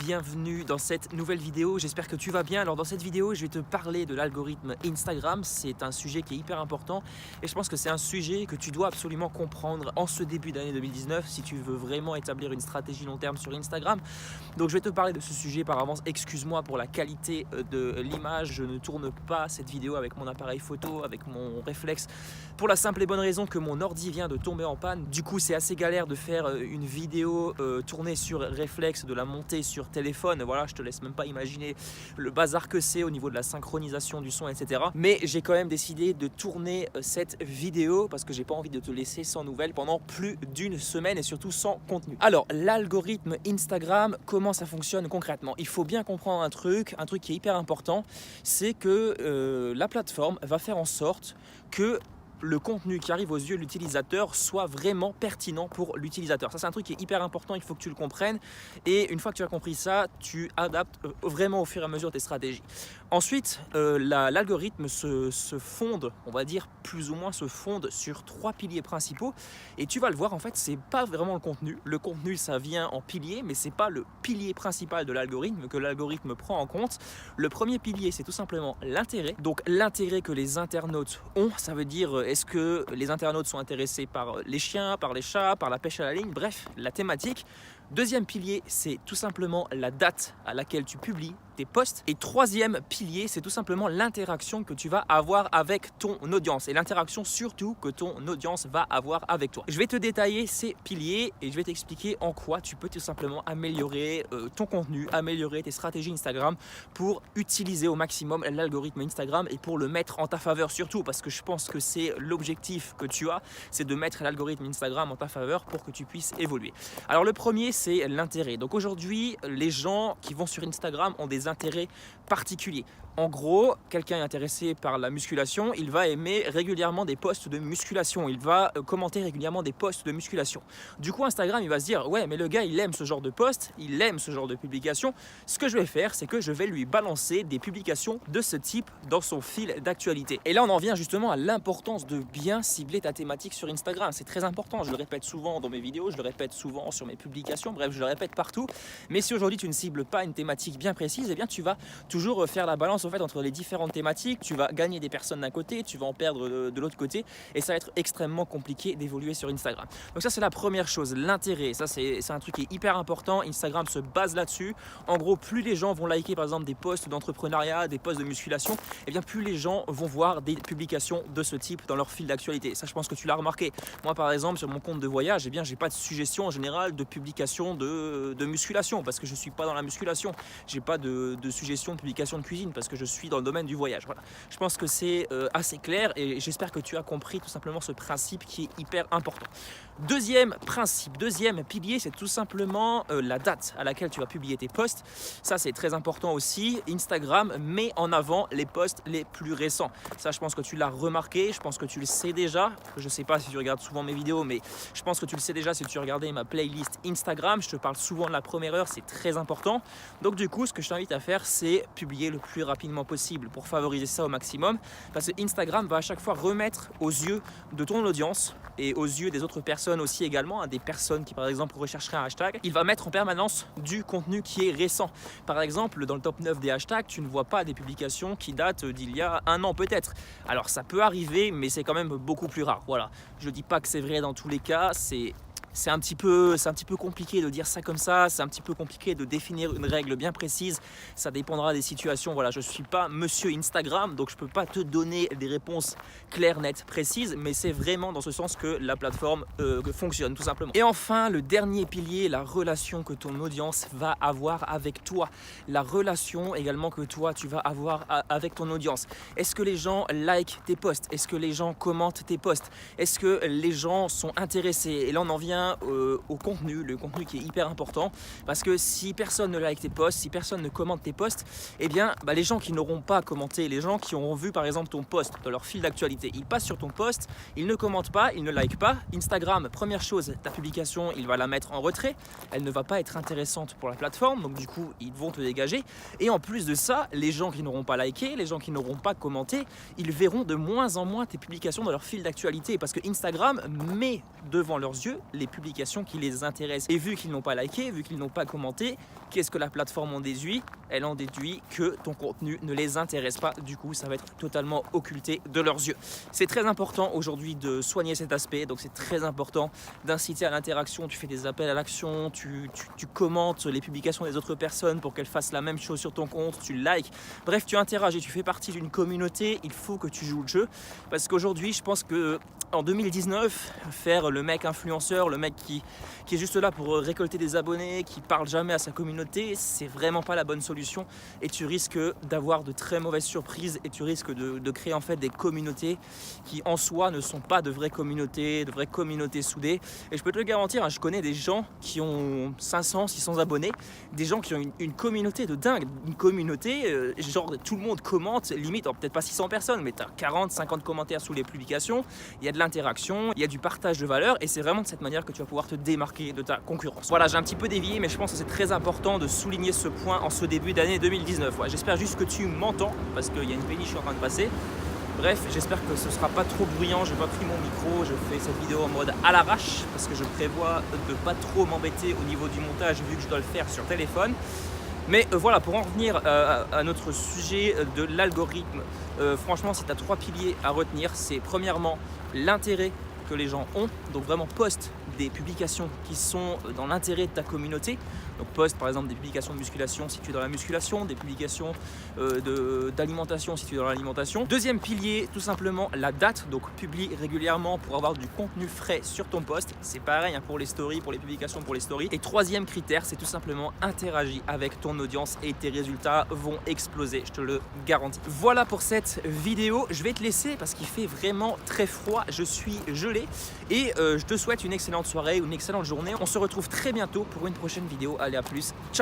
Bienvenue dans cette nouvelle vidéo, j'espère que tu vas bien. Alors dans cette vidéo, je vais te parler de l'algorithme Instagram. C'est un sujet qui est hyper important et je pense que c'est un sujet que tu dois absolument comprendre en ce début d'année 2019 si tu veux vraiment établir une stratégie long terme sur Instagram. Donc je vais te parler de ce sujet par avance. Excuse-moi pour la qualité de l'image, je ne tourne pas cette vidéo avec mon appareil photo, avec mon réflexe, pour la simple et bonne raison que mon ordi vient de tomber en panne. Du coup c'est assez galère de faire une vidéo tournée sur réflexe, de la monter sur téléphone. Voilà, je te laisse même pas imaginer le bazar que c'est au niveau de la synchronisation du son, etc. Mais j'ai quand même décidé de tourner cette vidéo parce que j'ai pas envie de te laisser sans nouvelles pendant plus d'une semaine et surtout sans contenu. Alors, l'algorithme Instagram, comment ça fonctionne concrètement? Il faut bien comprendre un truc qui est hyper important, c'est que la plateforme va faire en sorte que le contenu qui arrive aux yeux de l'utilisateur soit vraiment pertinent pour l'utilisateur. Ça, c'est un truc qui est hyper important, il faut que tu le comprennes. Et une fois que tu as compris ça, tu adaptes vraiment au fur et à mesure tes stratégies. Ensuite, l'algorithme se fonde, on va dire plus ou moins se fonde sur 3 piliers principaux. Et tu vas le voir, en fait, c'est pas vraiment le contenu. Le contenu, ça vient en pilier, mais c'est pas le pilier principal de l'algorithme que l'algorithme prend en compte. Le premier pilier, c'est tout simplement l'intérêt. Donc l'intérêt que les internautes ont, ça veut dire est-ce que les internautes sont intéressés par les chiens, par les chats, par la pêche à la ligne, bref, la thématique. Deuxième pilier, c'est tout simplement la date à laquelle tu publies tes posts. Et troisième pilier, c'est tout simplement l'interaction que tu vas avoir avec ton audience. Et l'interaction surtout que ton audience va avoir avec toi. Je vais te détailler ces piliers et je vais t'expliquer en quoi tu peux tout simplement améliorer ton contenu, améliorer tes stratégies Instagram pour utiliser au maximum l'algorithme Instagram et pour le mettre en ta faveur surtout. Parce que je pense que c'est l'objectif que tu as, c'est de mettre l'algorithme Instagram en ta faveur pour que tu puisses évoluer. Alors le premier, c'est l'intérêt. Donc aujourd'hui, les gens qui vont sur Instagram ont des intérêts particuliers. En gros, quelqu'un est intéressé par la musculation, il va aimer régulièrement des posts de musculation, il va commenter régulièrement des posts de musculation. Du coup, Instagram, il va se dire, ouais, mais le gars, il aime ce genre de post, il aime ce genre de publication. Ce que je vais faire, c'est que je vais lui balancer des publications de ce type dans son fil d'actualité. Et là, on en vient justement à l'importance de bien cibler ta thématique sur Instagram. C'est très important, je le répète souvent dans mes vidéos, je le répète souvent sur mes publications, bref, je le répète partout. Mais si aujourd'hui, tu ne cibles pas une thématique bien précise, eh bien, tu vas toujours faire la balance en fait entre les différentes thématiques, tu vas gagner des personnes d'un côté, tu vas en perdre de l'autre côté et ça va être extrêmement compliqué d'évoluer sur Instagram. Donc ça c'est la première chose, l'intérêt, ça c'est un truc qui est hyper important, Instagram se base là-dessus. En gros, plus les gens vont liker par exemple des posts d'entrepreneuriat, des posts de musculation, et bien plus les gens vont voir des publications de ce type dans leur fil d'actualité. Ça je pense que tu l'as remarqué. Moi par exemple sur mon compte de voyage, eh bien j'ai pas de suggestion en général de publication de musculation parce que je suis pas dans la musculation. J'ai pas de suggestion de publication de cuisine parce que je suis dans le domaine du voyage. Voilà. Je pense que c'est assez clair et j'espère que tu as compris tout simplement ce principe qui est hyper important. Deuxième principe, deuxième pilier, c'est tout simplement la date à laquelle tu vas publier tes posts. Ça, c'est très important aussi. Instagram met en avant les posts les plus récents. Ça, je pense que tu l'as remarqué, je pense que tu le sais déjà. Je ne sais pas si tu regardes souvent mes vidéos, mais je pense que tu le sais déjà si tu regardais ma playlist Instagram. Je te parle souvent de la première heure, c'est très important. Donc du coup, ce que je t'invite à faire, c'est publier le plus rapidement possible pour favoriser ça au maximum. Parce que Instagram va à chaque fois remettre aux yeux de ton audience et aux yeux des autres personnes aussi également, des personnes qui par exemple rechercheraient un hashtag, il va mettre en permanence du contenu qui est récent. Par exemple, dans le top 9 des hashtags, tu ne vois pas des publications qui datent d'il y a un an peut-être. Alors ça peut arriver, mais c'est quand même beaucoup plus rare. Voilà. Je ne dis pas que c'est vrai dans tous les cas, c'est un petit peu compliqué de dire ça comme ça, c'est un petit peu compliqué de définir une règle bien précise, ça dépendra des situations. Voilà, je ne suis pas monsieur Instagram, donc je ne peux pas te donner des réponses claires, nettes, précises, mais c'est vraiment dans ce sens que la plateforme fonctionne tout simplement. Et enfin, le dernier pilier, la relation que ton audience va avoir avec toi, la relation également que toi tu vas avoir avec ton audience. Est-ce que les gens like tes posts? Est-ce que les gens commentent tes posts? Est-ce que les gens sont intéressés? Et là on en vient au contenu, le contenu qui est hyper important parce que si personne ne like tes posts, si personne ne commente tes posts, eh bien les gens qui n'auront pas commenté, les gens qui auront vu par exemple ton post dans leur fil d'actualité, ils passent sur ton post, ils ne commentent pas, ils ne likent pas. Instagram, première chose, ta publication, il va la mettre en retrait, elle ne va pas être intéressante pour la plateforme, donc du coup ils vont te dégager. Et en plus de ça, les gens qui n'auront pas liké, les gens qui n'auront pas commenté, ils verront de moins en moins tes publications dans leur fil d'actualité parce que Instagram met devant leurs yeux les publications qui les intéressent. Et vu qu'ils n'ont pas liké, vu qu'ils n'ont pas commenté, qu'est-ce que la plateforme en déduit? Elle en déduit que ton contenu ne les intéresse pas. Du coup, ça va être totalement occulté de leurs yeux. C'est très important aujourd'hui de soigner cet aspect. Donc c'est très important d'inciter à l'interaction. Tu fais des appels à l'action, tu commentes les publications des autres personnes pour qu'elles fassent la même chose sur ton compte, tu likes. Bref, tu interagis, tu fais partie d'une communauté. Il faut que tu joues le jeu. Parce qu'aujourd'hui, je pense que en 2019, faire le mec influenceur, le mec qui est juste là pour récolter des abonnés, qui parle jamais à sa communauté, c'est vraiment pas la bonne solution et tu risques d'avoir de très mauvaises surprises et tu risques de créer en fait des communautés qui en soi ne sont pas de vraies communautés soudées. Et je peux te le garantir, hein, je connais des gens qui ont 500, 600 abonnés, des gens qui ont une communauté de dingue, une communauté, genre tout le monde commente, limite, peut-être pas 600 personnes, mais tu as 40, 50 commentaires sous les publications, il y a de l'interaction, il y a du partage de valeur et c'est vraiment de cette manière que tu vas pouvoir te démarquer de ta concurrence. Voilà, j'ai un petit peu dévié, mais je pense que c'est très important de souligner ce point en ce début d'année 2019. Ouais, j'espère juste que tu m'entends parce qu'il y a une péniche en train de passer. Bref, j'espère que ce sera pas trop bruyant, j'ai pas pris mon micro, je fais cette vidéo en mode à l'arrache parce que je prévois de pas trop m'embêter au niveau du montage vu que je dois le faire sur téléphone. Mais voilà, pour en revenir à notre sujet de l'algorithme, franchement, si tu as 3 piliers à retenir, c'est premièrement l'intérêt que les gens ont, donc vraiment poste des publications qui sont dans l'intérêt de ta communauté. Donc poste par exemple des publications de musculation si tu es dans la musculation, des publications d'alimentation si tu es dans l'alimentation. Deuxième pilier, tout simplement la date, donc publie régulièrement pour avoir du contenu frais sur ton post. C'est pareil hein, pour les stories, pour les publications, pour les stories. Et troisième critère, c'est tout simplement interagir avec ton audience et tes résultats vont exploser, je te le garantis. Voilà pour cette vidéo, je vais te laisser parce qu'il fait vraiment très froid, je suis gelé et je te souhaite une excellente soirée ou une excellente journée. On se retrouve très bientôt pour une prochaine vidéo. Allez, à plus, ciao!